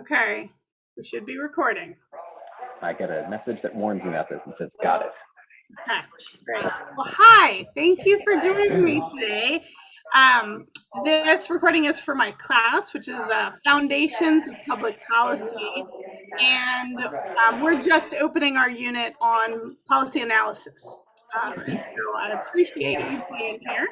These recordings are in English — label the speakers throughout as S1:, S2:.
S1: Okay, we should be recording.
S2: I get a message that warns me about this and says, got it.
S1: Okay, great. Well, hi, thank you for joining me today. This recording is for my class, which is Foundations of Public Policy, and we're just opening our unit on policy analysis. And so I appreciate you being here.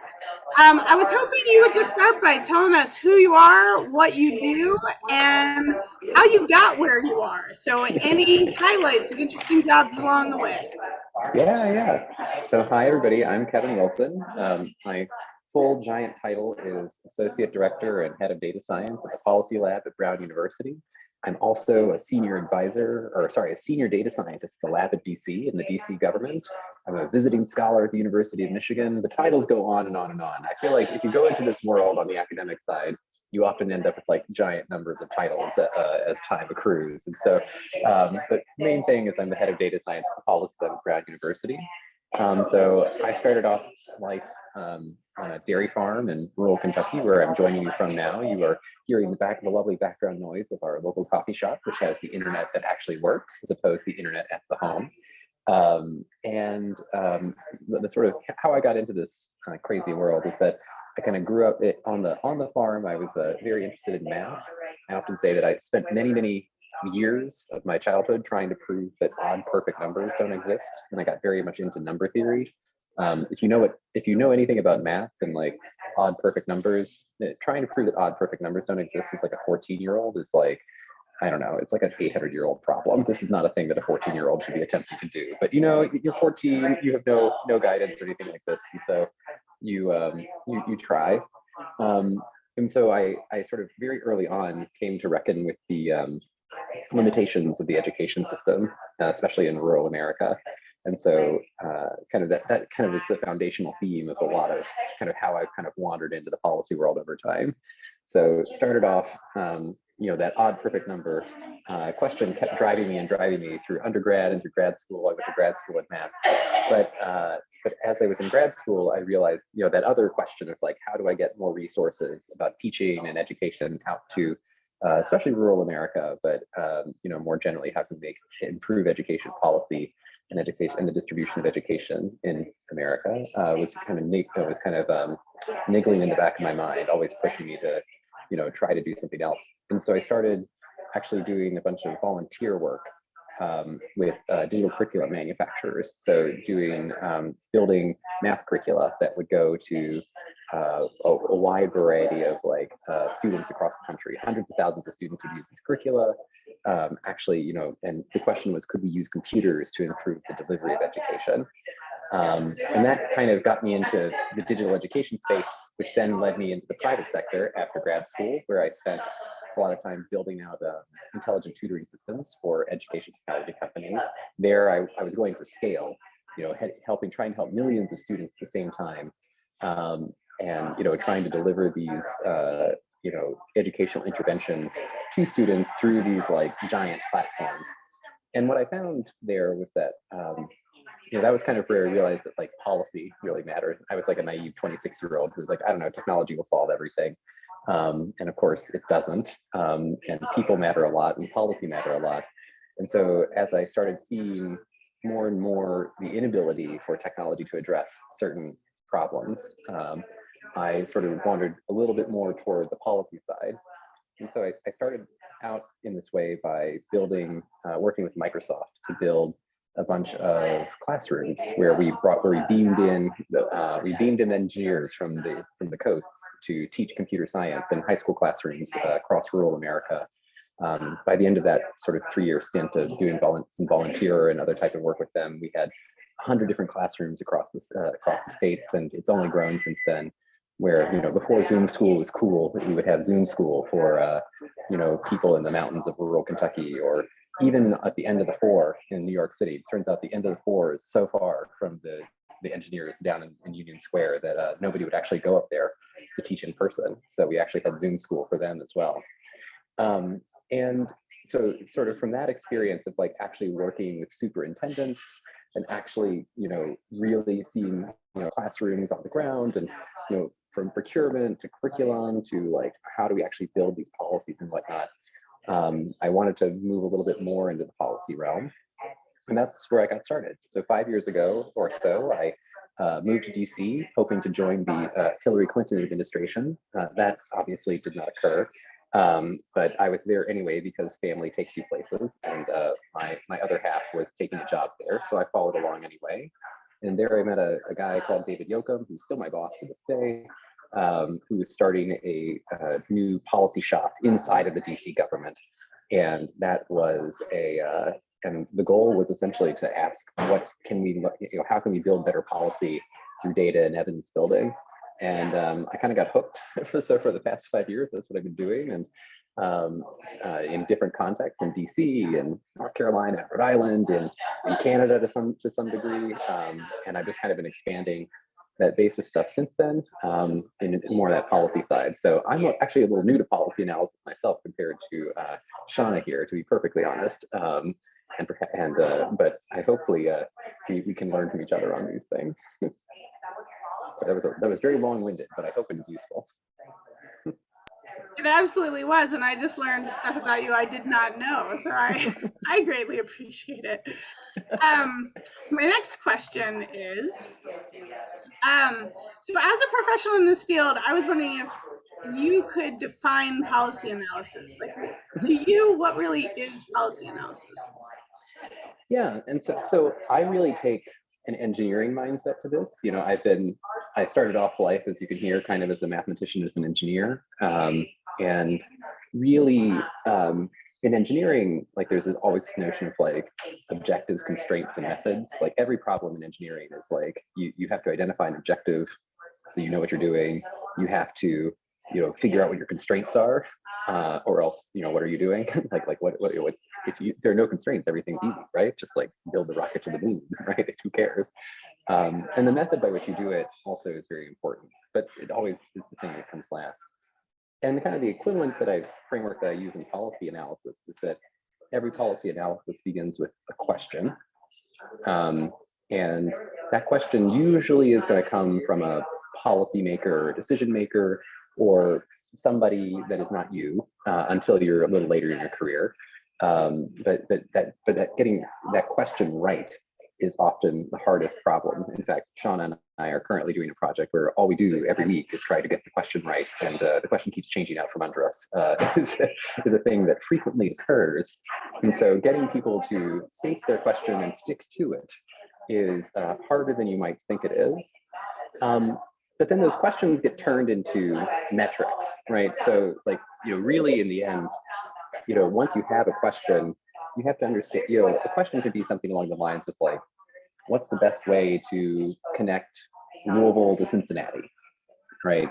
S1: I was hoping you would just start by telling us who you are, what you do, and how you got where you are. So any highlights of interesting jobs along the way.
S2: Yeah. So hi, everybody. I'm Kevin Wilson. My full giant title is Associate Director and Head of Data Science at the Policy Lab at Brown University. I'm also a senior data scientist at the lab at DC in the DC government. I'm a visiting scholar at the University of Michigan. The titles go on and on and on. I feel like if you go into this world on the academic side, you often end up with like giant numbers of titles as time accrues. And so the main thing is I'm the head of data science at the Policy Lab at Brown University. So I started off life on a dairy farm in rural Kentucky, where I'm joining you from now. You are hearing the lovely background noise of our local coffee shop, which has the internet that actually works, as opposed to the internet at the home. The sort of how I got into this crazy world is that I kind of grew up on the farm. I was very interested in math. I often say that I spent many years of my childhood trying to prove that odd perfect numbers don't exist, and I got very much into number theory. If you know anything about math and like odd perfect numbers, trying to prove that odd perfect numbers don't exist is like a 14-year-old is like, I don't know, it's like an 800-year-old problem. This is not a thing that a 14-year-old should be attempting to do. But you know, you're 14, you have no guidance or anything like this, and so you try. And so I sort of very early on came to reckon with the limitations of the education system, especially in rural America. And so kind of that kind of is the foundational theme of a lot of kind of how I've kind of wandered into the policy world over time. So started off, that odd perfect number question kept driving me through undergrad and through grad school. I went to grad school in math, but as I was in grad school, I realized, that other question of like, how do I get more resources about teaching and education out to especially rural America, but more generally, how to improve education policy and education and the distribution of education in America was kind of niggling in the back of my mind, always pushing me to try to do something else. And so I started actually doing a bunch of volunteer work with digital curriculum manufacturers. So building math curricula that would go to a wide variety of students across the country. Hundreds of thousands of students would use these curricula. And the question was, could we use computers to improve the delivery of education? And that kind of got me into the digital education space, which then led me into the private sector after grad school, where I spent a lot of time building out intelligent tutoring systems for education technology companies. There, I was going for scale, trying to help millions of students at the same time, and trying to deliver these educational interventions to students through these like giant platforms. And what I found there was that that was kind of where I realized that like policy really mattered. I was like a naive 26-year-old who was like, I don't know, technology will solve everything. And of course it doesn't. And people matter a lot and policy matter a lot. And so as I started seeing more and more the inability for technology to address certain problems, I sort of wandered a little bit more toward the policy side. And so I started out in this way by working with Microsoft to build a bunch of classrooms where we beamed in engineers from the coasts to teach computer science in high school classrooms across rural America. By the end of that sort of 3-year stint of doing some volunteer and other type of work with them, we had 100 different classrooms across the states, and it's only grown since then. Where before Zoom school was cool, we would have Zoom school for people in the mountains of rural Kentucky, or even at the end of the 4 in New York City. It turns out the end of the 4 is so far from the engineers down in Union Square that nobody would actually go up there to teach in person. So we actually had Zoom school for them as well. And so sort of from that experience of like actually working with superintendents and actually, really seeing, classrooms on the ground and, from procurement to curriculum to like, how do we actually build these policies and whatnot? I wanted to move a little bit more into the policy realm. And that's where I got started. So 5 years ago or so, I moved to DC, hoping to join the Hillary Clinton administration. That obviously did not occur, but I was there anyway because family takes you places, and my other half was taking a job there, so I followed along anyway. And there I met a guy called David Yoakum, who's still my boss to this day, who was starting a new policy shop inside of the DC government. And that was and the goal was essentially to ask, what can we, how can we build better policy through data and evidence building? And I kind of got hooked. So for the past 5 years, that's what I've been doing. And in different contexts, in DC, and North Carolina, Rhode Island, in Canada to some degree. And I've just kind of been expanding that base of stuff since then, in more of that policy side. So I'm actually a little new to policy analysis myself compared to Shauna here, to be perfectly honest. But I hopefully we can learn from each other on these things. That was very long-winded, but I hope it is useful.
S1: It absolutely was, and I just learned stuff about you I did not know, so I greatly appreciate it. So my next question is, so as a professional in this field, I was wondering if you could define policy analysis. Like, to you, what really is policy analysis?
S2: Yeah, and so I really take an engineering mindset to this. I started off life, as you can hear, kind of as a mathematician, as an engineer, and really in engineering, like there's always this notion of like objectives, constraints, and methods. Like every problem in engineering is like you have to identify an objective, so you know what you're doing. You have to figure out what your constraints are, or else what are you doing? like what if there are no constraints, everything's easy, right? Just like build the rocket to the moon, right? Who cares? And the method by which you do it also is very important, but it always is the thing that comes last. And kind of the equivalent framework that I use in policy analysis is that every policy analysis begins with a question. And that question usually is going to come from a policymaker or decision maker, or somebody that is not you, until you're a little later in your career. But getting that question right is often the hardest problem. In fact, Shauna and I are currently doing a project where all we do every week is try to get the question right, and the question keeps changing out from under us. Is a thing that frequently occurs. And so getting people to state their question and stick to it is harder than you might think it is. But then those questions get turned into metrics, right? So really in the end, once you have a question, you have to understand, a question could be something along the lines of like, what's the best way to connect Louisville to Cincinnati, right?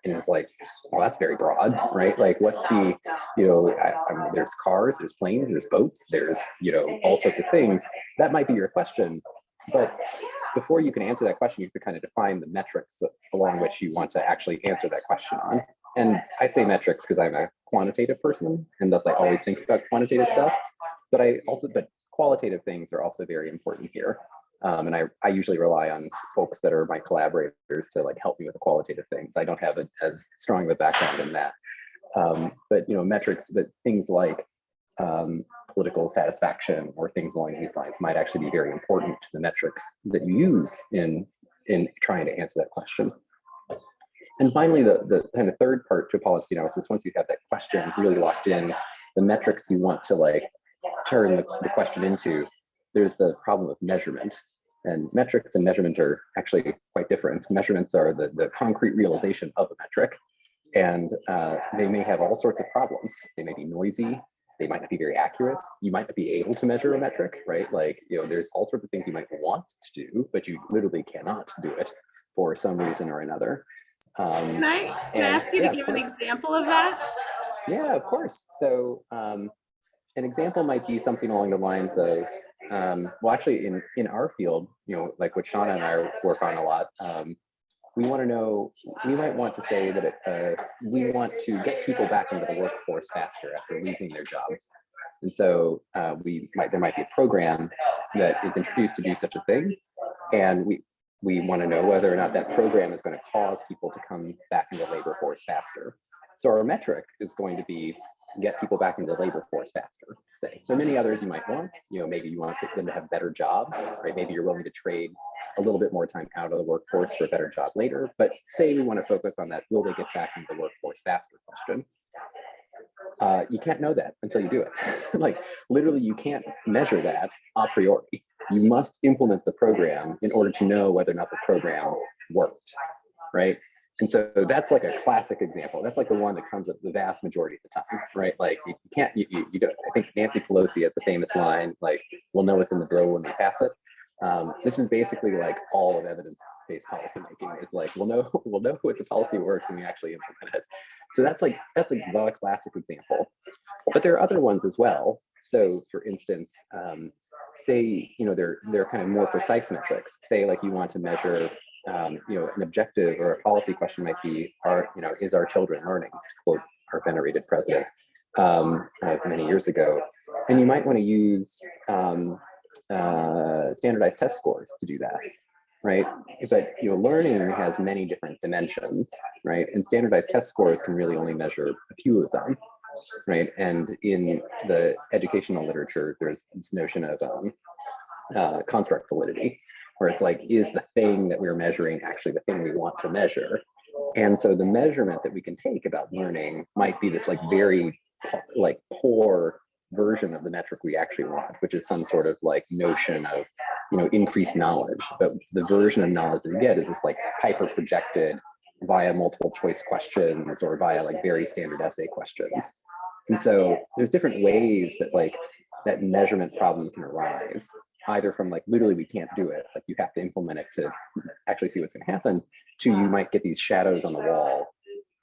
S2: And it's like, well, that's very broad, right? Like, what's the, there's cars, there's planes, there's boats, there's, all sorts of things. That might be your question, but before you can answer that question, you have to kind of define the metrics along which you want to actually answer that question on. And I say metrics because I'm a quantitative person, and thus I always think about quantitative stuff. But qualitative things are also very important here. And I usually rely on folks that are my collaborators to like help me with the qualitative things. I don't have as strong of a background in that. But metrics, but things like political satisfaction or things along these lines might actually be very important to the metrics that you use in trying to answer that question. And finally, the kind of third part to policy analysis, once you have that question really locked in, the metrics you want to like turn the question into, there's the problem of measurement. And metrics and measurement are actually quite different. Measurements are the concrete realization of a metric, and they may have all sorts of problems. They may be noisy. They might not be very accurate. You might not be able to measure a metric, right? Like, there's all sorts of things you might want to do, but you literally cannot do it for some reason or another.
S1: Can I ask you to give an example of that?
S2: Yeah, of course. So an example might be something along the lines of, well, actually in our field, like what Shauna and I work on a lot, we want to know, we might want to say that we want to get people back into the workforce faster after losing their jobs. And so there might be a program that is introduced to do such a thing. And we want to know whether or not that program is going to cause people to come back into the labor force faster. So our metric is going to be, get people back into the labor force faster. Say. So many others you might want, maybe you want them to have better jobs, right? Maybe you're willing to trade a little bit more time out of the workforce for a better job later. But say we want to focus on that, will they get back into the workforce faster question? You can't know that until you do it. Like literally, you can't measure that a priori. You must implement the program in order to know whether or not the program worked, right? And so that's like a classic example. That's like the one that comes up the vast majority of the time, right? Like you can't, you don't, I think Nancy Pelosi has the famous line, like, we'll know what's in the bill when we pass it. This is basically like all of evidence-based policymaking is like, we'll know what the policy works when we actually implement it. So that's like the classic example. But there are other ones as well. So for instance, say, they're kind of more precise metrics. Say like you want to measure, an objective or a policy question might be, is our children learning, to quote our venerated president many years ago. And you might want to use standardized test scores to do that, right? But learning has many different dimensions, right? And standardized test scores can really only measure a few of them, right? And in the educational literature, there's this notion of construct validity, where it's like, is the thing that we're measuring actually the thing we want to measure? And so the measurement that we can take about learning might be this like very like poor version of the metric we actually want, which is some sort of like notion of increased knowledge. But the version of knowledge that we get is this like hyper projected via multiple choice questions or via like very standard essay questions. And so there's different ways that like that measurement problem can arise, either from like literally we can't do it, like you have to implement it to actually see what's going to happen, to you might get these shadows on the wall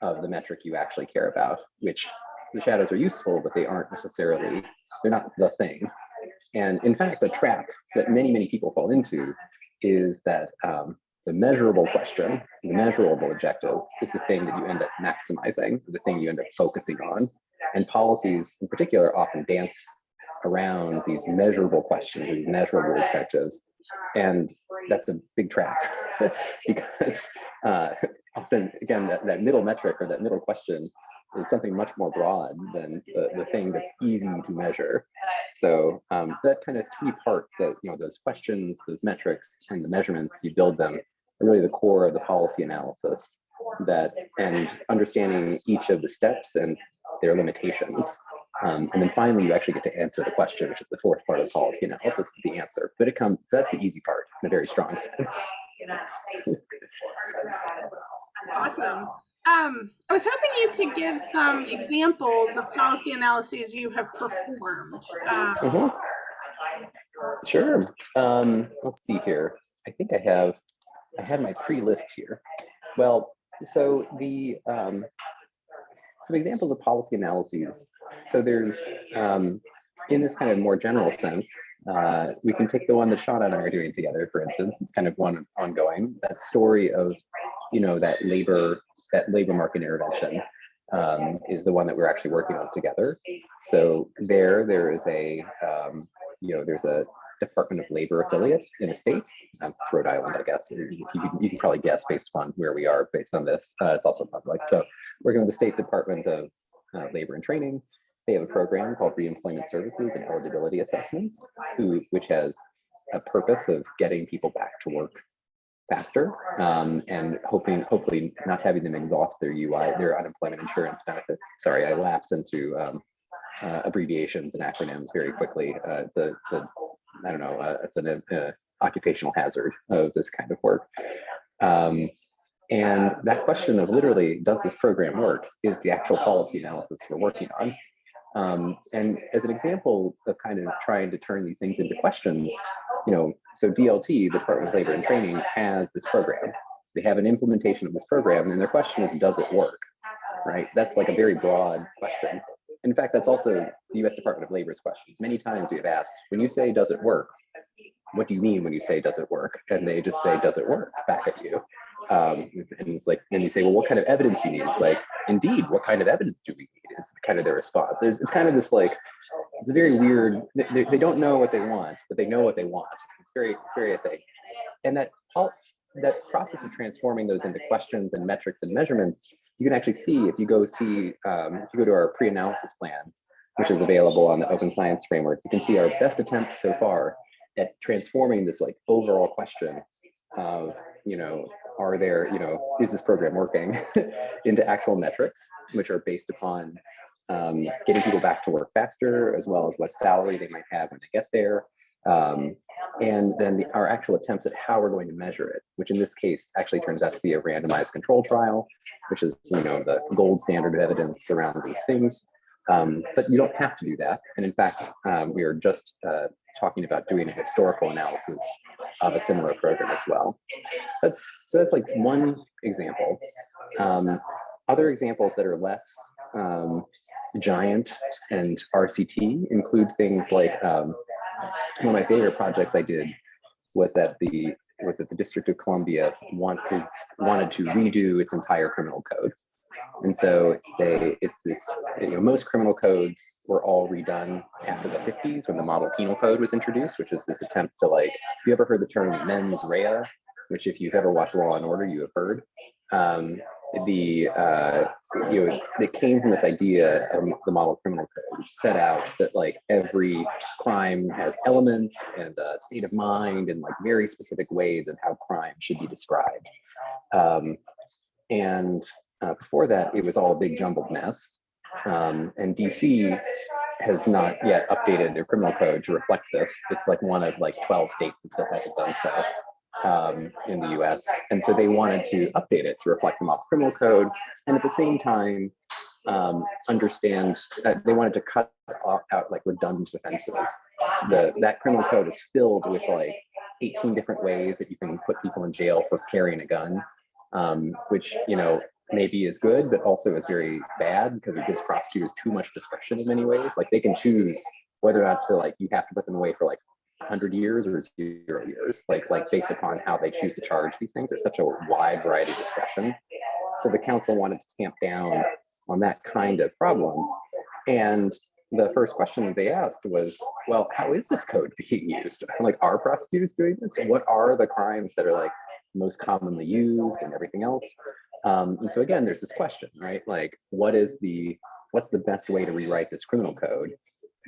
S2: of the metric you actually care about, which the shadows are useful, but they aren't necessarily, they're not the thing. And in fact, the trap that many people fall into is that the measurable question, the measurable objective is the thing that you end up maximizing, the thing you end up focusing on. And policies in particular often dance around these measurable questions, these measurable objectives. And that's a big trap because often, again, that middle metric or that middle question is something much more broad than the thing that's easy to measure. So that kind of key part that, those questions, those metrics, and the measurements, you build them are really the core of the policy analysis, that and understanding each of the steps and their limitations. And then finally, you actually get to answer the question, which is the fourth part of the policy analysis, the answer. But that's the easy part in a very strong sense.
S1: Awesome. I was hoping you could give some examples of policy analyses you have performed.
S2: Sure. Let's see here. I think I had my pre-list here. Well, so the some examples of policy analyses. So there's in this kind of more general sense, we can take the one that Shauna and I are doing together, for instance. It's kind of one ongoing, that story of that labor market intervention is the one that we're actually working on together. So there is a there's a Department of Labor affiliate in a state. It's Rhode Island, I guess. You can probably guess based upon where we are based on this. It's also public. So working with the State Department of Labor and Training. They have a program called Reemployment Services and Eligibility Assessments, which has a purpose of getting people back to work faster and hopefully not having them exhaust their their unemployment insurance benefits. Sorry, I lapse into abbreviations and acronyms very quickly. It's an occupational hazard of this kind of work. And that question of literally, does this program work, is the actual policy analysis we're working on. And as an example of kind of trying to turn these things into questions, so DLT, the Department of Labor and Training, has this program. They have an implementation of this program, and their question is, does it work? Right? That's like a very broad question. In fact, that's also the US Department of Labor's question. Many times we have asked, when you say, does it work? What do you mean when you say, does it work? And they just say, does it work, back at you. And it's like, then you say, well, what kind of evidence do you need? It's like, indeed, what kind of evidence do we need is kind of their response. It's kind of this like, it's a very weird, they don't know what they want, but they know what they want. It's very I think. And that process of transforming those into questions and metrics and measurements you can actually see, if you go to our pre-analysis plan, which is available on the Open Science Framework, you can see our best attempt so far at transforming this like overall question of, are there, is this program working into actual metrics, which are based upon getting people back to work faster, as well as what salary they might have when they get there. And then our actual attempts at how we're going to measure it, which in this case actually turns out to be a randomized control trial, which is the gold standard of evidence around these things. But you don't have to do that. And in fact, we are just talking about doing a historical analysis of a similar program as well. So that's like one example. Other examples that are less giant and RCT include things like one of my favorite projects I did was that the District of Columbia wanted to redo its entire criminal code. And so most criminal codes were all redone after the 50s when the model penal code was introduced, which was this attempt to have you ever heard the term mens rea, which if you've ever watched Law and Order, you have heard. It came from this idea of the model criminal code, which set out that every crime has elements and a state of mind and very specific ways of how crime should be described. Before that, it was all a big jumbled mess. And DC has not yet updated their criminal code to reflect this. It's one of 12 states that still hasn't done so in the US. And so they wanted to update it to reflect the model criminal code. And at the same time, understand that they wanted to cut out redundant offenses. That criminal code is filled with 18 different ways that you can put people in jail for carrying a gun, which, maybe is good, but also is very bad because it gives prosecutors too much discretion in many ways. They can choose whether or not to you have to put them away for 100 years or 0 years, based upon how they choose to charge these things. There's such a wide variety of discretion. So the council wanted to tamp down on that kind of problem. And the first question that they asked was, well, how is this code being used? Are prosecutors doing this? What are the crimes that are most commonly used and everything else? And so again, there's this question, right? What's the best way to rewrite this criminal code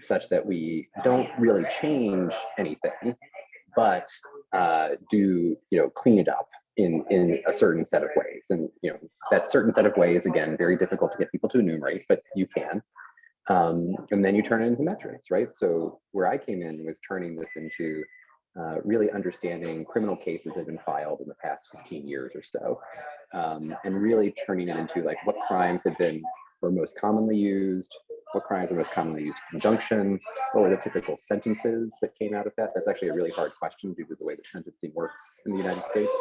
S2: such that we don't really change anything, but do clean it up in a certain set of ways? And that certain set of ways, again, very difficult to get people to enumerate, but you can. And then you turn it into metrics, right? So where I came in was turning this into really understanding criminal cases that have been filed in the past 15 years or so, and really turning it into what crimes were most commonly used, what crimes are most commonly used in conjunction, what were the typical sentences that came out of that? That's actually a really hard question due to the way that sentencing works in the United States.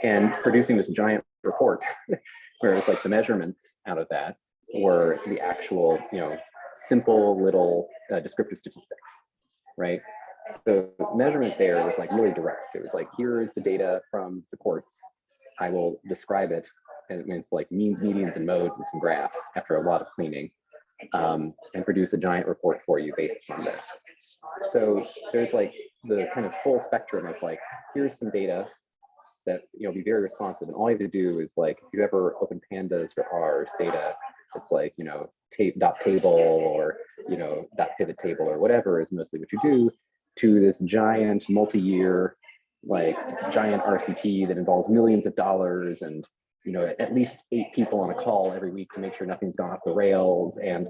S2: And producing this giant report where it's the measurements out of that were the actual, simple little descriptive statistics, right? So measurement there was really direct. It was here is the data from the courts. I will describe it, and it's means, medians, and modes and some graphs after a lot of cleaning, and produce a giant report for you based on this. So there's the kind of full spectrum of here's some data that be very responsive, and all you have to do is if you ever open pandas or R's data, it's dot table or dot pivot table or whatever is mostly what you do, to this giant multi-year giant RCT that involves millions of dollars and at least 8 people on a call every week to make sure nothing's gone off the rails, and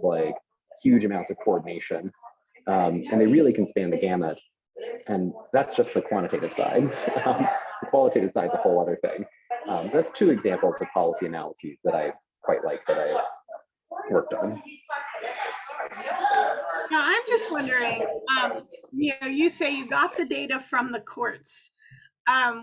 S2: huge amounts of coordination. And they really can span the gamut. And that's just the quantitative side. The qualitative side is a whole other thing. That's 2 examples of policy analyses that I quite like that I worked on.
S1: Now, I'm just wondering, you say you got the data from the courts.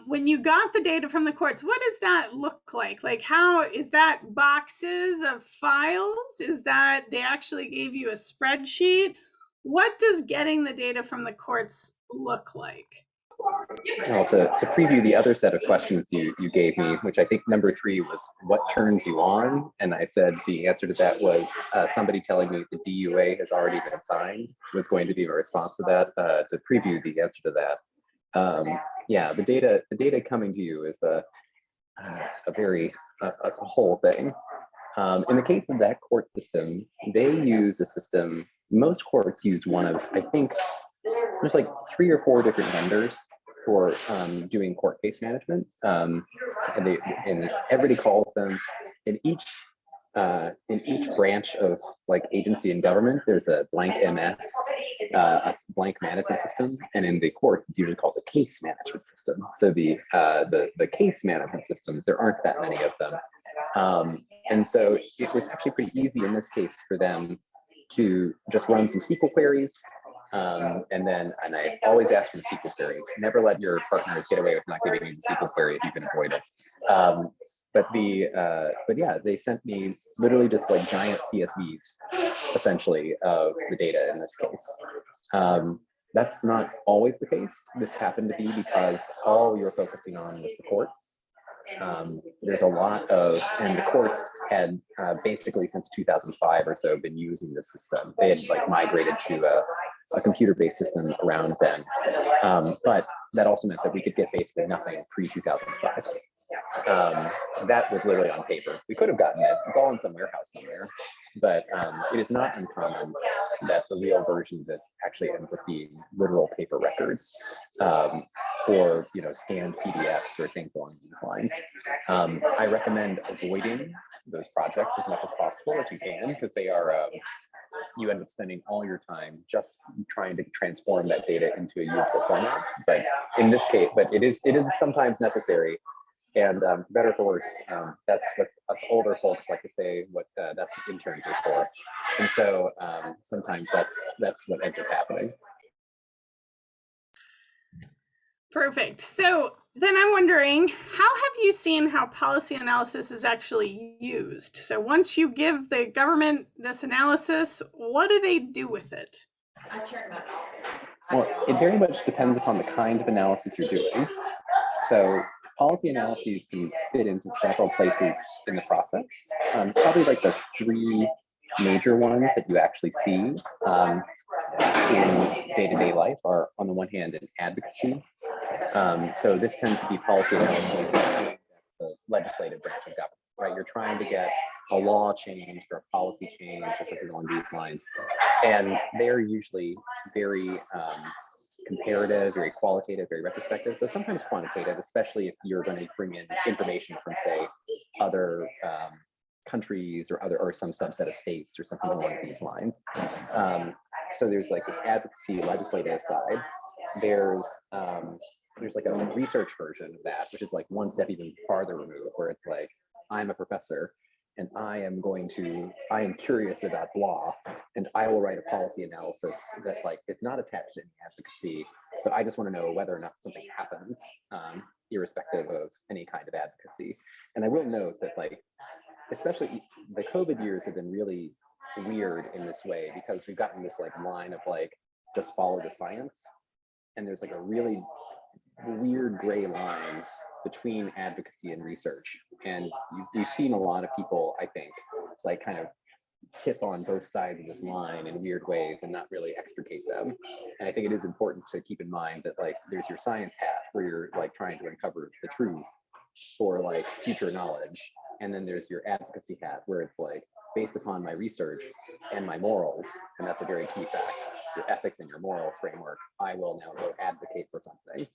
S1: When you got the data from the courts, what does that look like? How is that boxes of files? Is that they actually gave you a spreadsheet? What does getting the data from the courts look like?
S2: Well, to preview the other set of questions you gave me, which I think number 3 was what turns you on, and I said the answer to that was somebody telling me the DUA has already been signed was going to be a response to that. To preview the answer to that, yeah, the data coming to you is a very a whole thing. In the case of that court system, they used a system, most courts use one of, I think, there's like 3 or 4 different vendors for doing court case management. And everybody calls them in each branch of like agency and government, there's a blank MS, a blank management system, and in the courts, it's usually called the case management system. So the case management systems, there aren't that many of them. And so it was actually pretty easy in this case for them to just run some SQL queries. And I always ask for the SQL queries. Never let your partners get away with not giving you the SQL query if you can avoid it. But yeah, they sent me literally just like giant CSVs, essentially, of the data in this case. That's not always the case. This happened to be because all we were focusing on was the courts. There's a lot of, and the courts had basically since 2005 or so been using this system. They had like migrated to a computer-based system around then. But that also meant that we could get basically nothing pre-2005. That was literally on paper. We could have gotten it. It's all in some warehouse somewhere. But it is not uncommon that the real version of this actually ends up being literal paper records, or scanned PDFs or things along these lines. I recommend avoiding those projects as much as possible as you can, because they are you end up spending all your time just trying to transform that data into a usable format. But in this case, it is sometimes necessary. And better for worse, that's what us older folks like to say. That's what interns are for, and so sometimes that's what ends up happening.
S1: Perfect. So then I'm wondering, how have you seen how policy analysis is actually used? So once you give the government this analysis, what do they do with it?
S2: Well, it very much depends upon the kind of analysis you're doing. So policy analyses can fit into several places in the process. Probably like the 3 major ones that you actually see in day-to-day life are, on the one hand, in advocacy. So this tends to be policy analysis in the legislative branch of government, right? You're trying to get a law changed or a policy changed or something along these lines. And they're usually very comparative, very qualitative, very retrospective, so sometimes quantitative, especially if you're going to bring in information from, say, other countries or some subset of states or something along these lines. So there's like this advocacy legislative side. There's like a research version of that, which is like one step even farther removed, where it's like, I'm a professor and I am curious about law, and I will write a policy analysis that like is not attached to any advocacy, but I just want to know whether or not something happens, irrespective of any kind of advocacy. And I will note that, like, especially the COVID years have been really weird in this way, because we've gotten this like line of like, just follow the science. And there's like a really weird gray line between advocacy and research. And we've seen a lot of people, I think, like kind of tip on both sides of this line in weird ways and not really extricate them. And I think it is important to keep in mind that like there's your science hat where you're like trying to uncover the truth for like future knowledge. And then there's your advocacy hat where it's like, based upon my research and my morals, and that's a very key fact, your ethics and your moral framework, I will now go advocate for something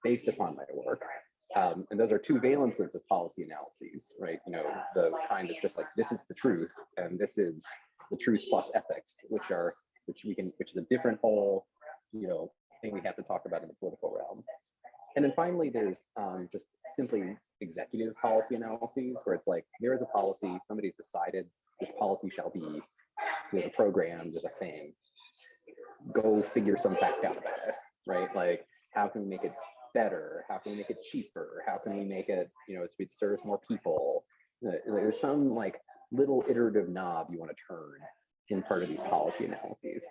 S2: based upon my work. And those are 2 valences of policy analyses, right? The kind that's just like, this is the truth, and this is the truth plus ethics, which is a different whole, thing we have to talk about in the political realm. And then finally, there's just simply executive policy analyses, where it's like, there is a policy, somebody's decided this policy shall be, there's a program, there's a thing, go figure some fact out about it, right? Like, how can we make it better? How can we make it cheaper? How can we make it, so it serves more people? There's some like little iterative knob you want to turn in part of these policy analyses.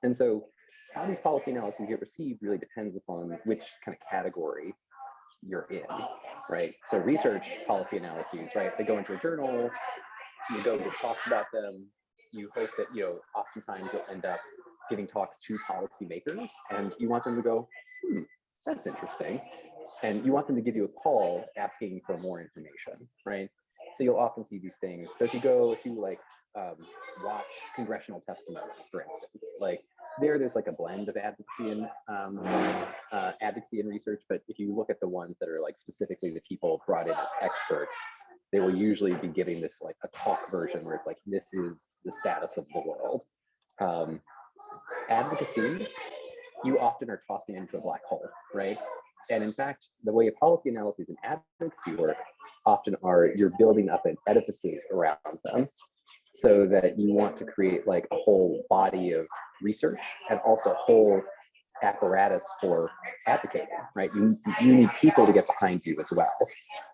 S2: And so how these policy analyses get received really depends upon which kind of category you're in, right? So research policy analyses, right? They go into a journal, you go give talks about them, you hope that, oftentimes you'll end up giving talks to policymakers, and you want them to go, that's interesting. And you want them to give you a call asking for more information, right? So you'll often see these things. So if you like watch congressional testimony, for instance, like there's like a blend of advocacy and research. But if you look at the ones that are like specifically the people brought in as experts, they will usually be giving this like a talk version where it's like, this is the status of the world. Advocacy, you often are tossing into a black hole, right? And in fact, the way policy analyses and advocacy work often are you're building up an edifices around them, so that you want to create like a whole body of research and also a whole apparatus for advocating, right? You need people to get behind you as well.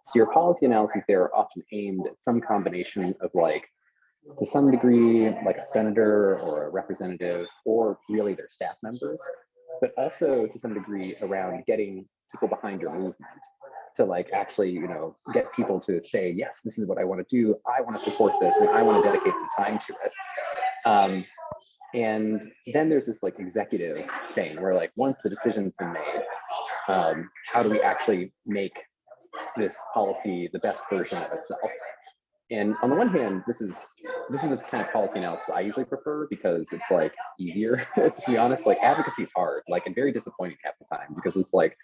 S2: So your policy analyses there are often aimed at some combination of like, to some degree, like a senator or a representative, or really their staff members, but also to some degree around getting people behind your movement to like actually, you know, get people to say, yes, this is what I want to do. I want to support this and I want to dedicate some time to it. And then there's this like executive thing where like once the decision's been made, how do we actually make this policy the best version of itself? And on the one hand, this is the kind of policy analysis I usually prefer because it's like easier. To be honest, like advocacy is hard, like and very disappointing half the time because it's like,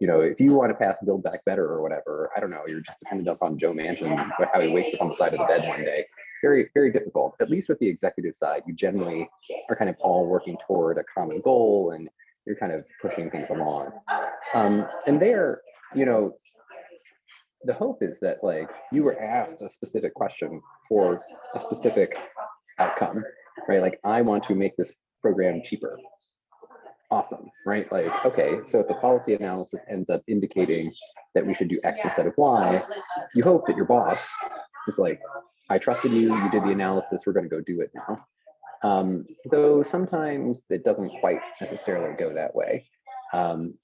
S2: you know, if you want to pass Build Back Better or whatever, I don't know, you're just dependent upon Joe Manchin, how he wakes up on the side of the bed one day. Very, very difficult. At least with the executive side, you generally are kind of all working toward a common goal and you're kind of pushing things along. And there, you know, the hope is that like you were asked a specific question for a specific outcome, right? Like I want to make this program cheaper. Awesome, right? Like, okay, so if the policy analysis ends up indicating that we should do X instead of Y, you hope that your boss is like, I trusted you, you did the analysis, we're gonna go do it now. Though sometimes it doesn't quite necessarily go that way.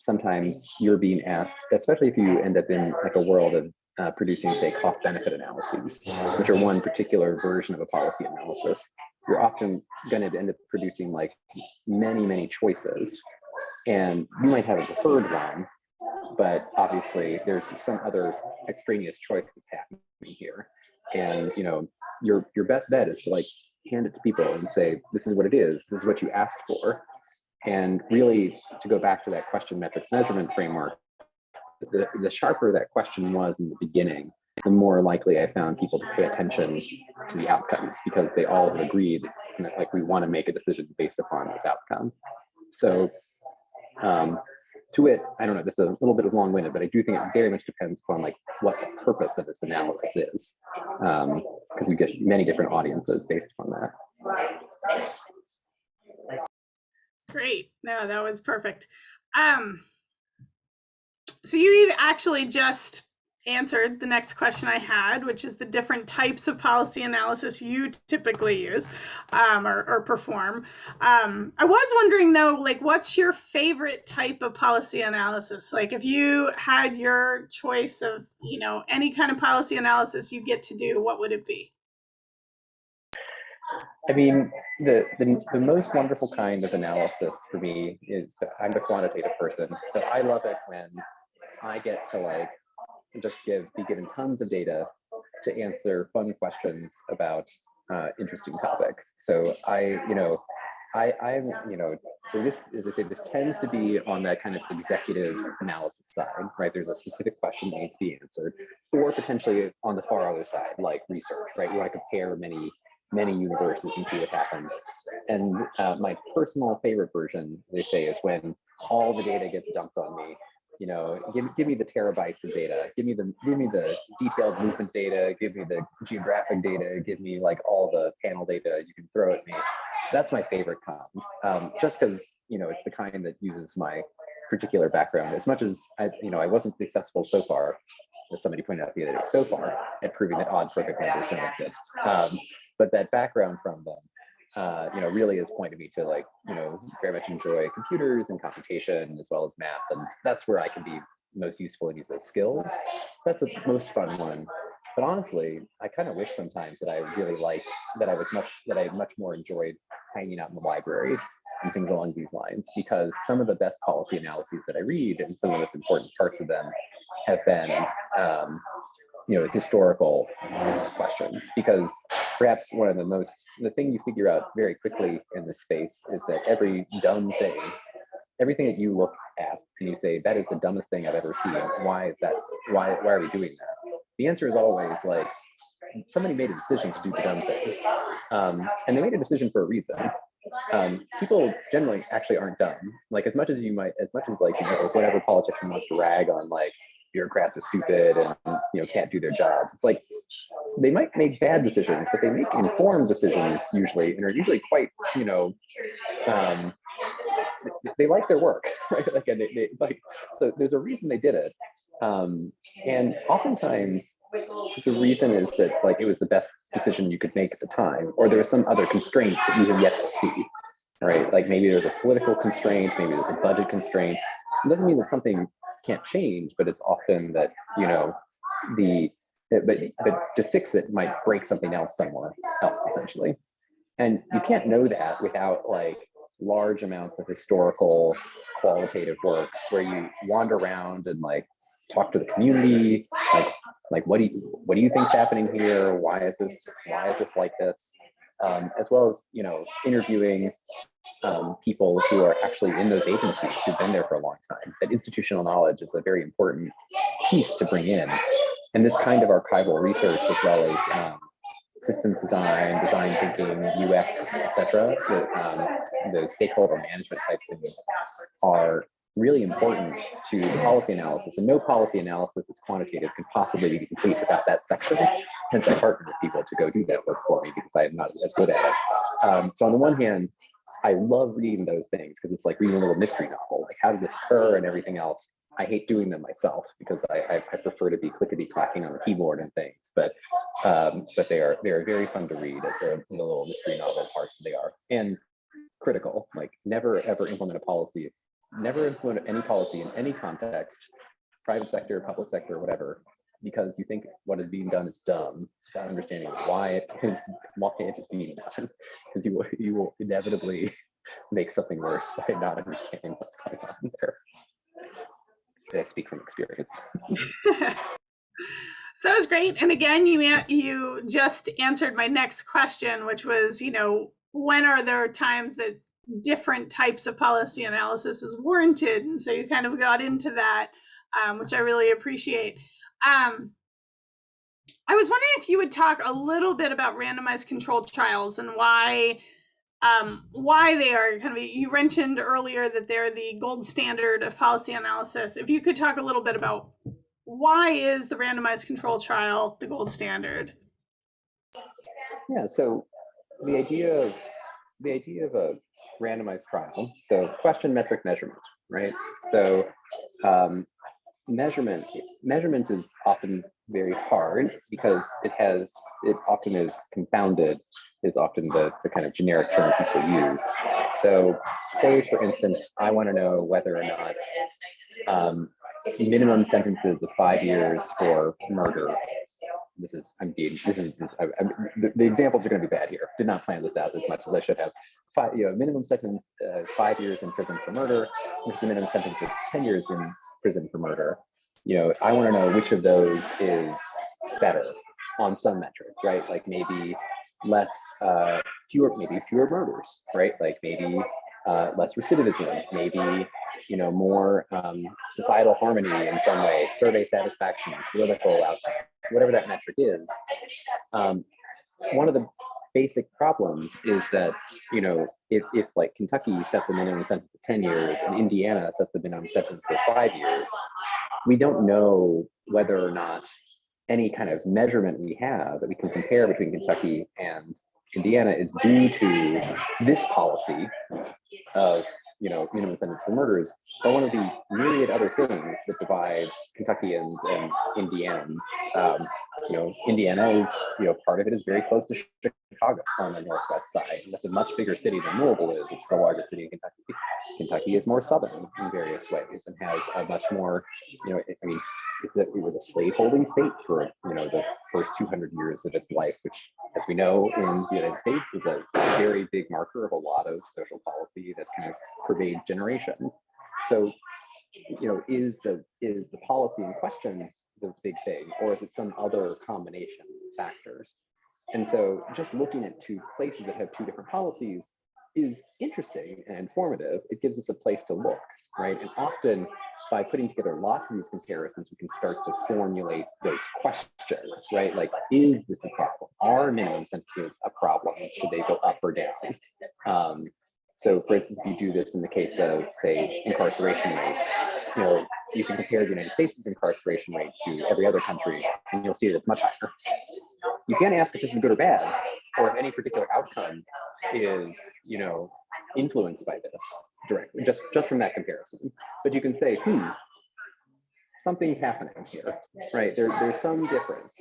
S2: Sometimes you're being asked, especially if you end up in like a world of producing, say, cost-benefit analyses, which are one particular version of a policy analysis, you're often going to end up producing like many, many choices. And you might have a preferred one, but obviously there's some other extraneous choice that's happening here. And you know, your best bet is to like hand it to people and say, this is what it is, this is what you asked for. And really, to go back to that question metrics measurement framework, the sharper that question was in the beginning, the more likely I found people to pay attention to the outcomes because they all have agreed that like we want to make a decision based upon this outcome. So to it, I don't know, that's a little bit long-winded, but I do think it very much depends upon like what the purpose of this analysis is, because you get many different audiences based upon that.
S1: Great. No, that was perfect. So you actually just answered the next question I had, which is the different types of policy analysis you typically use or perform. I was wondering though, like, what's your favorite type of policy analysis? Like, if you had your choice of, you know, any kind of policy analysis you get to do, what would it be?
S2: I mean, the most wonderful kind of analysis for me is, I'm a quantitative person, so I love it when I get to like just be given tons of data to answer fun questions about interesting topics. So I'm, you know, so this, as I say, this tends to be on that kind of executive analysis side, right? There's a specific question that needs to be answered, or potentially on the far other side, like research, right? You want to compare many universes and see what happens. And my personal favorite version, they say, is when all the data gets dumped on me. You know, give me the terabytes of data, give me the detailed movement data, give me the geographic data, give me like all the panel data you can throw at me. That's my favorite kind, just because, you know, it's the kind that uses my particular background. As much as I wasn't successful so far, as somebody pointed out the other day, so far at proving that odd perfect numbers don't exist. But that background from them, you know, really has pointed me to like, you know, very much enjoy computers and computation as well as math. And that's where I can be most useful and use those skills. That's the most fun one. But honestly, I kind of wish sometimes that I really liked, that I much more enjoyed hanging out in the library and things along these lines, because some of the best policy analyses that I read and some of the most important parts of them have been historical questions, because perhaps one of the thing you figure out very quickly in this space is that everything that you look at and you say, that is the dumbest thing I've ever seen. Why is that? Why are we doing that? The answer is always like, somebody made a decision to do the dumb thing. And they made a decision for a reason. People generally actually aren't dumb. Like as much as like, whatever politician wants to rag on like bureaucrats are stupid and can't do their jobs. It's like they might make bad decisions, but they make informed decisions usually, and are usually quite, they like their work, right? Like, and they like, so there's a reason they did it. And oftentimes the reason is that like it was the best decision you could make at the time, or there was some other constraint that you have yet to see, right? Like maybe there's a political constraint, maybe there's a budget constraint. It doesn't mean that something can't change, but it's often that, but to fix it might break something else somewhere else, essentially. And you can't know that without like large amounts of historical qualitative work where you wander around and like talk to the community, like what do you think's happening here? Why is this like this? As well as interviewing people who are actually in those agencies who've been there for a long time. That institutional knowledge is a very important piece to bring in, and this kind of archival research, as well as systems design thinking, UX, etc. Those stakeholder management type things are really important to the policy analysis, and no policy analysis that's quantitative can possibly be complete without that section. Hence, I partner with people to go do that work for me because I'm not as good at it. So on the one hand, I love reading those things because it's like reading a little mystery novel. Like, how did this occur and everything else. I hate doing them myself because I prefer to be clickety clacking on the keyboard and things. But they are very fun to read as the little mystery novel parts they are, and critical. Like, never ever implement a policy. Never implement any policy in any context, private sector, public sector, whatever, because you think what is being done is dumb, without understanding why it is being done, because you will inevitably make something worse by not understanding what's going on there. I speak from experience.
S1: So that was great. And again, you just answered my next question, which was, when are there times that different types of policy analysis is warranted? And so you kind of got into that, which I really appreciate. I was wondering if you would talk a little bit about randomized controlled trials and why they are kind of, you mentioned earlier that they're the gold standard of policy analysis. If you could talk a little bit about why is the randomized controlled trial the gold standard?
S2: Yeah, so the idea of a randomized trial, so question, metric, measurement, right? So measurement is often very hard because it often is confounded, is often the kind of generic term people use. So say, for instance, I want to know whether or not minimum sentences of 5 years for murder. The examples are going to be bad here. Did not plan this out as much as I should have. Minimum sentence 5 years in prison for murder versus the minimum sentence of 10 years in prison for murder. I want to know which of those is better on some metric, right? Like maybe fewer murders, right? Like maybe less recidivism, maybe more societal harmony in some way, survey satisfaction, political outcomes, whatever that metric is. One of the basic problems is that, if like Kentucky sets the minimum sentence of 10 years and Indiana sets the minimum sentence for 5 years, we don't know whether or not any kind of measurement we have that we can compare between Kentucky and Indiana is due to this policy of minimum sentence for murders, or one of the myriad other things that divides Kentuckians and Indianans. Indiana is, part of it is very close to Chicago on the northwest side. And that's a much bigger city than Louisville is, which is the largest city in Kentucky. Kentucky is more southern in various ways and has a much more, it was a slaveholding state for the first 200 years of its life, which, as we know, in the United States is a very big marker of a lot of social policy that kind of pervades generations. So, is the policy in question the big thing, or is it some other combination of factors? And so just looking at two places that have two different policies is interesting and informative. It gives us a place to look, right? And often by putting together lots of these comparisons, we can start to formulate those questions, right? Like, is this a problem? Are minimum incentives a problem? Should they go up or down? So for instance, if you do this in the case of, say, incarceration rates, you can compare the United States' incarceration rate to every other country, and you'll see that it's much higher. You can't ask if this is good or bad, or if any particular outcome is, influenced by this directly, just from that comparison. But you can say, something's happening here, right? There's some difference.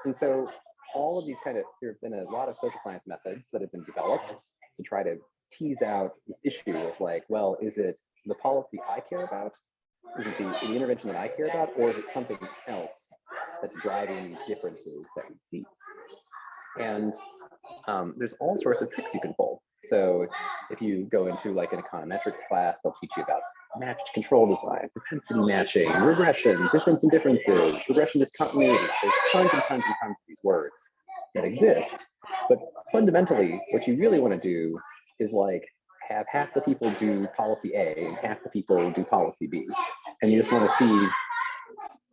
S2: And so all of these there have been a lot of social science methods that have been developed to try to tease out this issue of like, well, is it the policy I care about? Is it the intervention that I care about? Or is it something else that's driving these differences that we see? And there's all sorts of tricks you can pull. So if you go into like an econometrics class, they'll teach you about matched control design, propensity matching, regression, difference in differences, regression discontinuity. There's tons and tons and tons of these words that exist. But fundamentally, what you really want to do is like have half the people do policy A and half the people do policy B. And you just want to see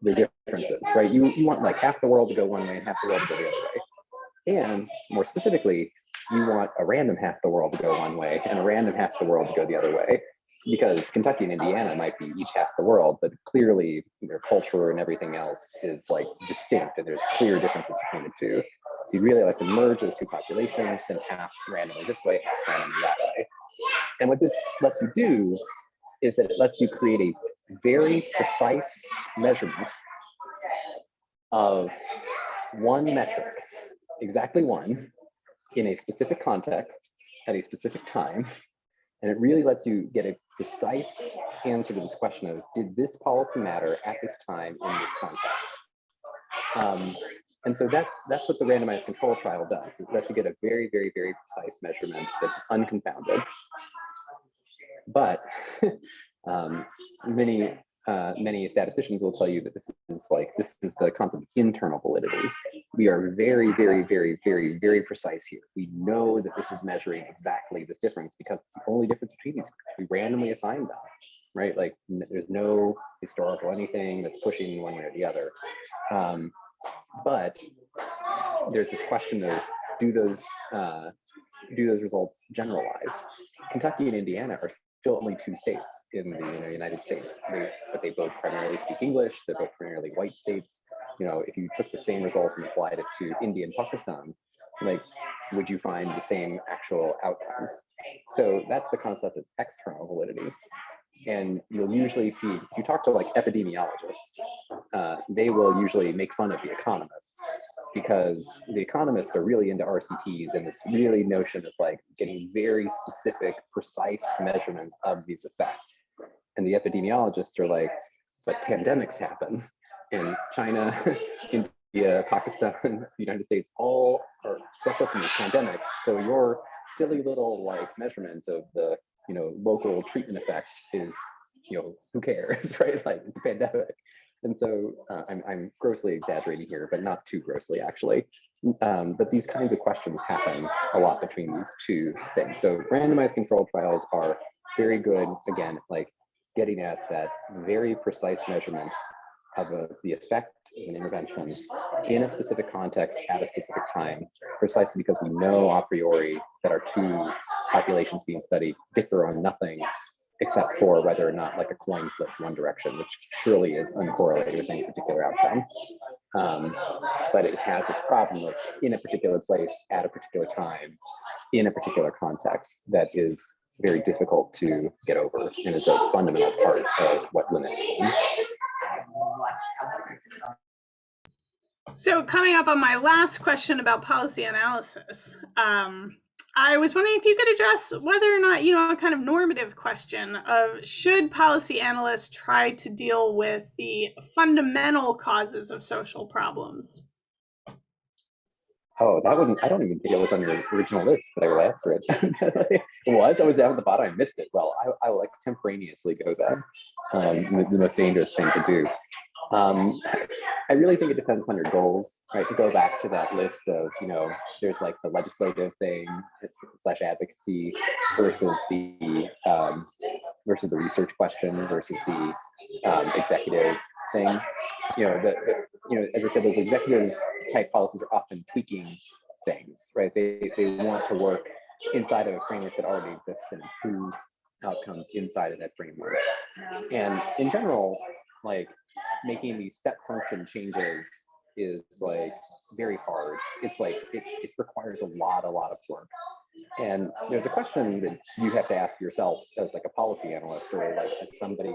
S2: their differences, right? You want like half the world to go one way and half the world to go the other way. And more specifically, you want a random half the world to go one way and a random half the world to go the other way. Because Kentucky and Indiana might be each half the world, but clearly their culture and everything else is like distinct, and there's clear differences between the two. So you'd really like to merge those two populations and half randomly this way, half randomly that way. And what this lets you do is that it lets you create a very precise measurement of one metric, exactly one, in a specific context at a specific time. And it really lets you get a precise answer to this question of, did this policy matter at this time in this context? And so that's what the randomized control trial does. It lets you get a very, very, very precise measurement that's unconfounded. But many statisticians will tell you that this is the concept of internal validity. We are very, very, very, very, very precise here. We know that this is measuring exactly this difference because it's the only difference between these groups. We randomly assign them, right? Like there's no historical anything that's pushing one way or the other. But there's this question of, do those results generalize? Kentucky and Indiana are still only two states in the United States, but they both primarily speak English. They're both primarily white states. If you took the same result and applied it to India and Pakistan, like, would you find the same actual outcomes? So that's the concept of external validity. And you'll usually see, if you talk to like epidemiologists, they will usually make fun of the economists, because the economists are really into RCTs and this really notion of like getting very specific, precise measurements of these effects. And the epidemiologists are like, but pandemics happen in China, India, Pakistan, the United States, all are swept up in these pandemics. So your silly little like measurement of the local treatment effect is, who cares, right? Like, it's a pandemic. And so I'm grossly exaggerating here, but not too grossly actually. But these kinds of questions happen a lot between these two things. So randomized controlled trials are very good, again, like getting at that very precise measurement of the effect of an intervention in a specific context at a specific time, precisely because we know a priori that our two populations being studied differ on nothing except for whether or not like a coin flips one direction, which surely is uncorrelated with any particular outcome. But it has this problem of in a particular place at a particular time in a particular context that is very difficult to get over, and is a fundamental part of what limits them.
S1: So coming up on my last question about policy analysis, I was wondering if you could address whether or not, a kind of normative question of should policy analysts try to deal with the fundamental causes of social problems?
S2: Oh, that wasn't, I don't even think it was on your original list, but I will answer it. It was, I was down at the bottom, I missed it. Well, I will extemporaneously go there. The most dangerous thing to do. I really think it depends on your goals, right? To go back to that list of, there's like the legislative thing / advocacy versus the research question versus the executive thing. As I said, those executives type policies are often tweaking things, right? They want to work inside of a framework that already exists and improve outcomes inside of that framework. And in general, like making these step function changes is like very hard. It's like it requires a lot of work. And there's a question that you have to ask yourself as like a policy analyst or like as somebody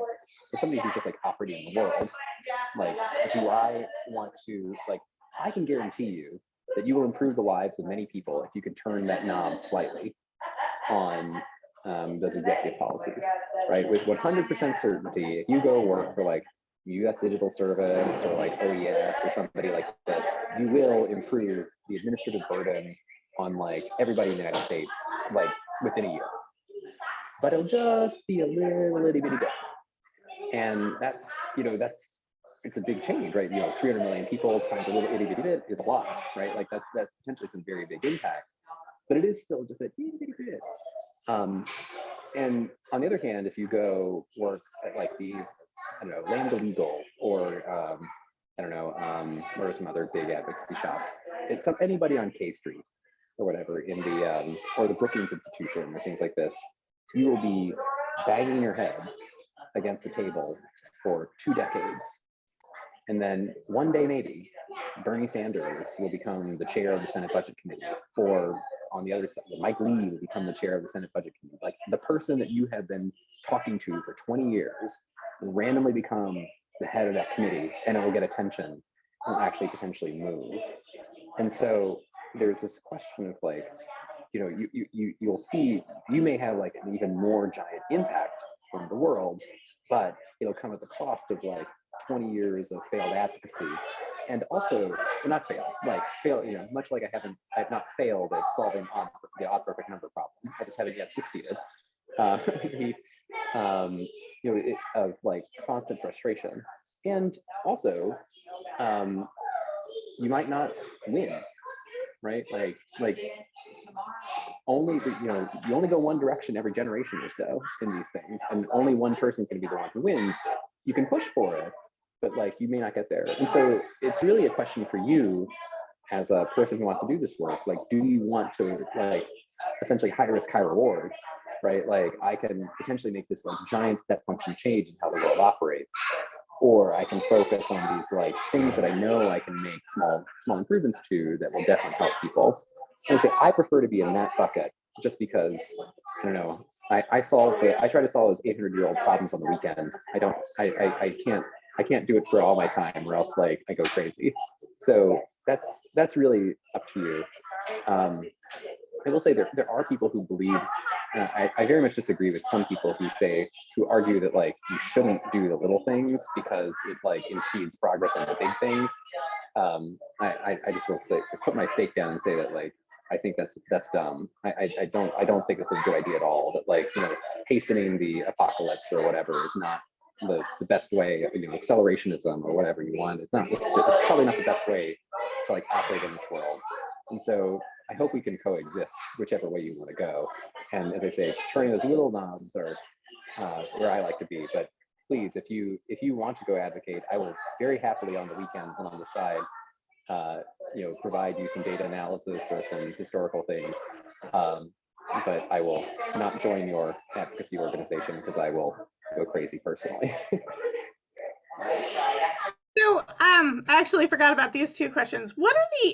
S2: who's just like operating in the world. Like, do I want to, like, I can guarantee you that you will improve the lives of many people if you can turn that knob slightly on those executive policies, right? With 100% certainty, if you go work for like US Digital Service or like OES or somebody like this, you will improve the administrative burden on like everybody in the United States, like within a year. But it'll just be a little itty bitty bit. And that's it's a big change, right? 300 million people times a little itty bitty bit is a lot, right? Like that's potentially some very big impact, but it is still just a itty bitty bit. And on the other hand, if you go work at like these, I don't know, Lambda Legal or what are some other big advocacy shops? It's anybody on K Street or whatever in the or the Brookings Institution or things like this, you will be banging your head against the table for 2 decades. And then one day, maybe Bernie Sanders will become the chair of the Senate Budget Committee, or on the other side, Mike Lee will become the chair of the Senate Budget Committee. Like the person that you have been talking to for 20 years will randomly become the head of that committee, and it will get attention and actually potentially move. And so there's this question of like, you'll see, you may have like an even more giant impact on the world, but it'll come at the cost of like 20 years of failed advocacy. And also, not fail, much like I've not failed at solving the odd perfect number problem. I just haven't yet succeeded. Of like constant frustration. And also, you might not win, right? Like only you only go one direction every generation or so in these things, and only one person's going to be the one who wins. You can push for it, but like you may not get there. And so it's really a question for you as a person who wants to do this work. Like, do you want to like essentially high risk, high reward, right? Like I can potentially make this like giant step function change in how the world operates, or I can focus on these like things that I know I can make small improvements to that will definitely help people. And I say I prefer to be in that bucket just because I don't know. I try to solve those 800-year-old problems on the weekend. I can't do it for all my time, or else like I go crazy. So that's really up to you. I will say there are people who believe. I very much disagree with some people who argue that like you shouldn't do the little things because it like impedes progress on the big things. I just will say, put my stake down and say that like I think that's dumb. I don't think it's a good idea at all. That like hastening the apocalypse or whatever is not the best way. Accelerationism or whatever you want. It's probably not the best way to like operate in this world. And so I hope we can coexist whichever way you want to go. And as I say, turning those little knobs are where I like to be. But please, if you want to go advocate, I will very happily on the weekends and on the side, provide you some data analysis or some historical things. But I will not join your advocacy organization because I will go crazy personally.
S1: So I actually forgot about these two questions.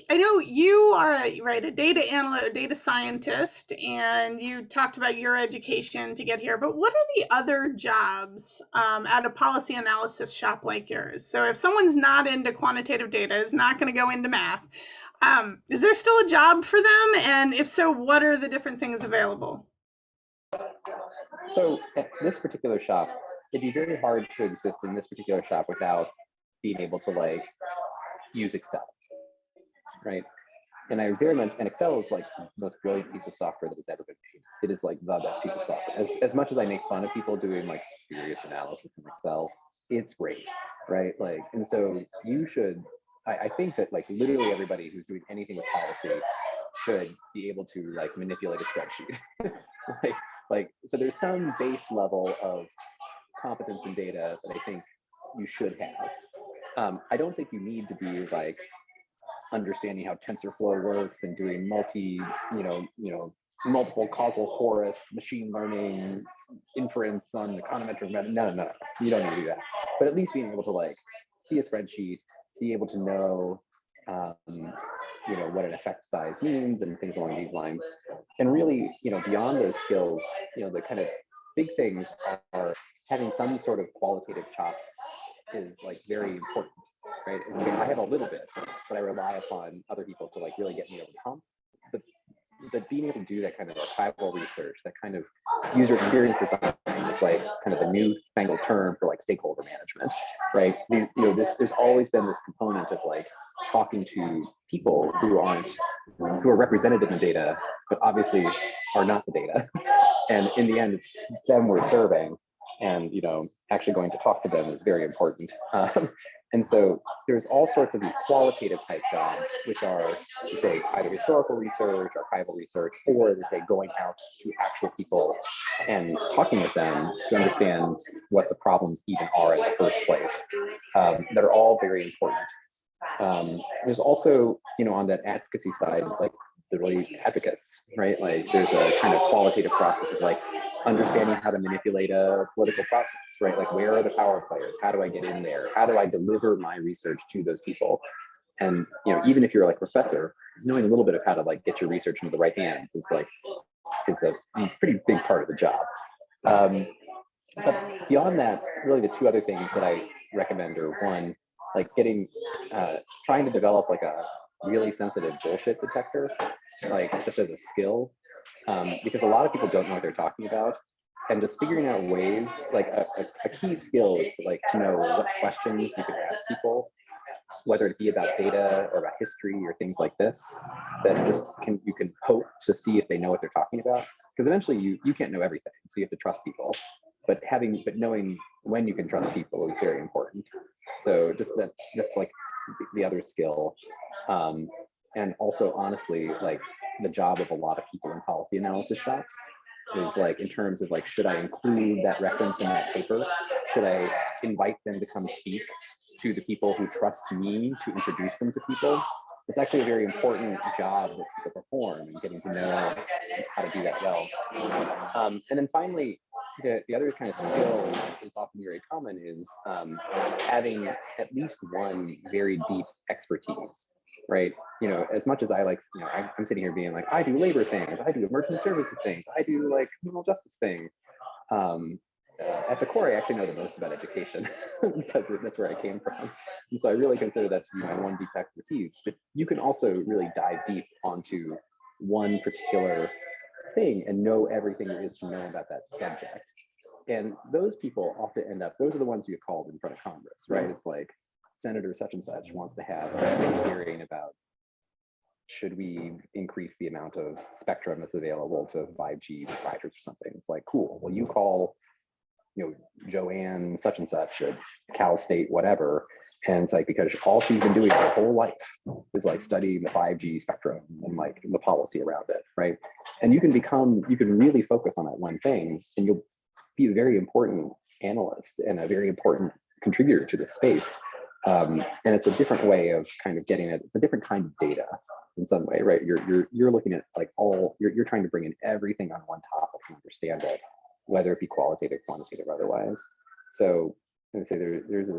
S1: I know you are a data analyst, data scientist, and you talked about your education to get here, but what are the other jobs at a policy analysis shop like yours? So if someone's not into quantitative data, is not going to go into math, Is there still a job for them? And if so, what are the different things available?
S2: So at this particular shop, it'd be very hard to exist in this particular shop without being able to like use Excel, right? And I very much, and Excel is like the most brilliant piece of software that has ever been made. It is like the best piece of software. As much as I make fun of people doing like serious analysis in Excel, it's great, right? Like, and so you should, I think that like literally everybody who's doing anything with policy should be able to like manipulate a spreadsheet. So there's some base level of competence in data that I think you should have. I don't think you need to be like understanding how TensorFlow works and doing multiple causal forest, machine learning, inference on econometric method. No, you don't need to do that. But at least being able to like see a spreadsheet, be able to know, what an effect size means and things along these lines. And really, beyond those skills, the kind of big things are having some sort of qualitative chops is like very important, right? And so I have a little bit, but I rely upon other people to like really get me over the hump. But being able to do that kind of archival research, that kind of user experience design is like kind of a newfangled term for like stakeholder management, right? There's always been this component of like talking to people who are represented in the data, but obviously are not the data. And in the end, it's them we're serving, and actually going to talk to them is very important. And so there's all sorts of these qualitative type jobs, which are, say, either historical research, archival research, or they say going out to actual people and talking with them to understand what the problems even are in the first place, that are all very important. There's also, on that advocacy side, like the really advocates, right? Like there's a kind of qualitative process of like understanding how to manipulate a political process, right? Like where are the power players? How do I get in there? How do I deliver my research to those people? And even if you're like a professor, knowing a little bit of how to like get your research into the right hands is a pretty big part of the job. But beyond that, really the two other things that I recommend are one, like trying to develop like a really sensitive bullshit detector, like just as a skill, because a lot of people don't know what they're talking about. And just figuring out ways, like a key skill is to know what questions you can ask people, whether it be about data or about history or things like this, that you can hope to see if they know what they're talking about. Because eventually you can't know everything, so you have to trust people. But knowing when you can trust people is very important. So just that's like the other skill. And also, honestly, like the job of a lot of people in policy analysis shops is like, in terms of like, should I include that reference in that paper? Should I invite them to come speak to the people who trust me to introduce them to people? It's actually a very important job that people perform, and getting to know how to do that well. And then finally, the other kind of skill that's often very common is having at least one very deep expertise, right? As much as I like, I'm sitting here being like, I do labor things, I do emergency services things, I do like criminal justice things. At the core, I actually know the most about education because that's where I came from. And so I really consider that to be my one deep expertise. But you can also really dive deep onto one particular thing and know everything there is to know about that subject. And those people often those are the ones you get called in front of Congress, right? It's like Senator such and such wants to have a hearing about, should we increase the amount of spectrum that's available to 5G providers or something? It's like, cool, well, you call Joanne such and such at Cal State, whatever. And it's like, because all she's been doing her whole life is like studying the 5G spectrum and like the policy around it, right? And you can really focus on that one thing, and you'll be a very important analyst and a very important contributor to the space. And it's a different way of kind of getting it. It's a different kind of data in some way, right? You're looking at like you're trying to bring in everything on one topic and understand it, whether it be qualitative, quantitative, otherwise. So I would say there's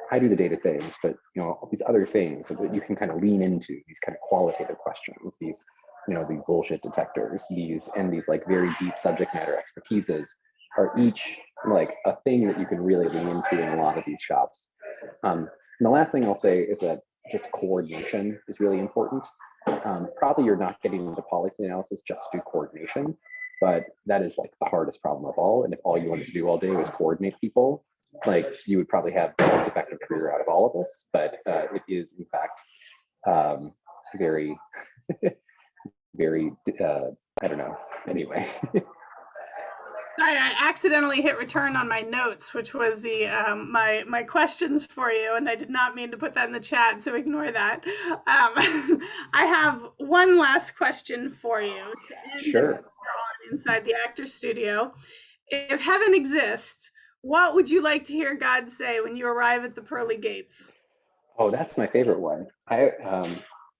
S2: I do the data things, but all these other things that you can kind of lean into, these kind of qualitative questions, these these bullshit detectors, these like very deep subject matter expertises are each like a thing that you can really lean into in a lot of these shops. And the last thing I'll say is that just coordination is really important. Probably you're not getting into policy analysis just to do coordination, but that is like the hardest problem of all. And if all you wanted to do all day was coordinate people, like you would probably have the most effective career out of all of us. But it is in fact very, very, I don't know. Anyway.
S1: Sorry, I accidentally hit return on my notes, which was the my questions for you, and I did not mean to put that in the chat, so ignore that. I have one last question for you to end
S2: Sure.
S1: on inside the actor studio. If heaven exists, what would you like to hear God say when you arrive at the pearly gates?
S2: Oh, that's my favorite one.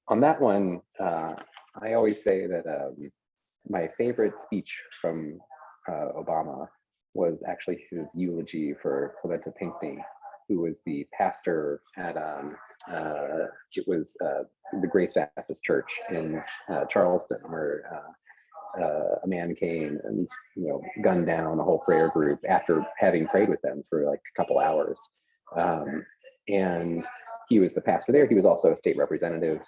S2: On that one, I always say that my favorite speech from Obama was actually his eulogy for Clementa Pinckney, who was the pastor at it was the Grace Baptist Church in Charleston, where a man came and gunned down a whole prayer group after having prayed with them for like a couple hours, and he was the pastor there. He was also a state representative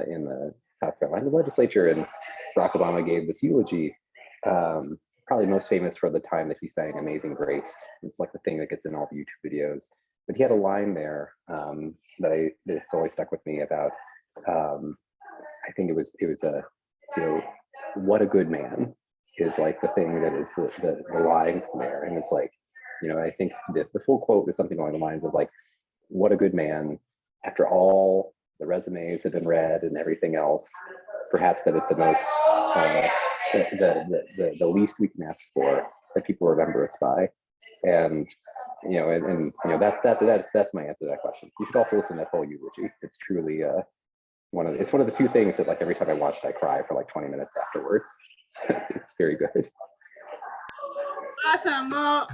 S2: in the South Carolina legislature, and Barack Obama gave this eulogy. Probably most famous for the time that he sang Amazing Grace. It's like the thing that gets in all the YouTube videos. But he had a line there that's always stuck with me about, I think it was a, what a good man is like the thing that is the line from there. And it's like, I think the full quote is something along the lines of like, what a good man, after all the resumes have been read and everything else, perhaps that it's the most, the least we can ask for that people remember us by. And that's my answer to that question. You could also listen to that whole eulogy. It's truly one of the few things that like every time I watch it, I cry for like 20 minutes afterward. So it's very good.
S1: Awesome. Well,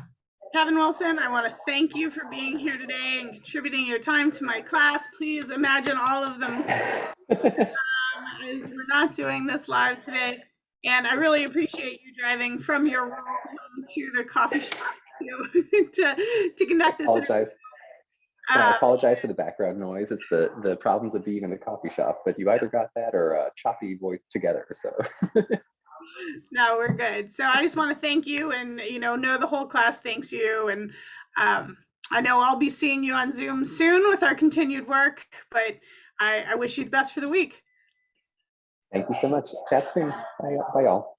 S1: Kevin Wilson, I want to thank you for being here today and contributing your time to my class. Please imagine all of them as we're not doing this live today. And I really appreciate you driving from your home to the coffee shop to conduct this.
S2: I apologize for the background noise. It's the problems of being in the coffee shop, but you either got that or a choppy voice together. So
S1: no, we're good. So I just want to thank you, and know the whole class thanks you. And I know I'll be seeing you on Zoom soon with our continued work, but I wish you the best for the week.
S2: Thank you so much. Chat soon. Bye y'all.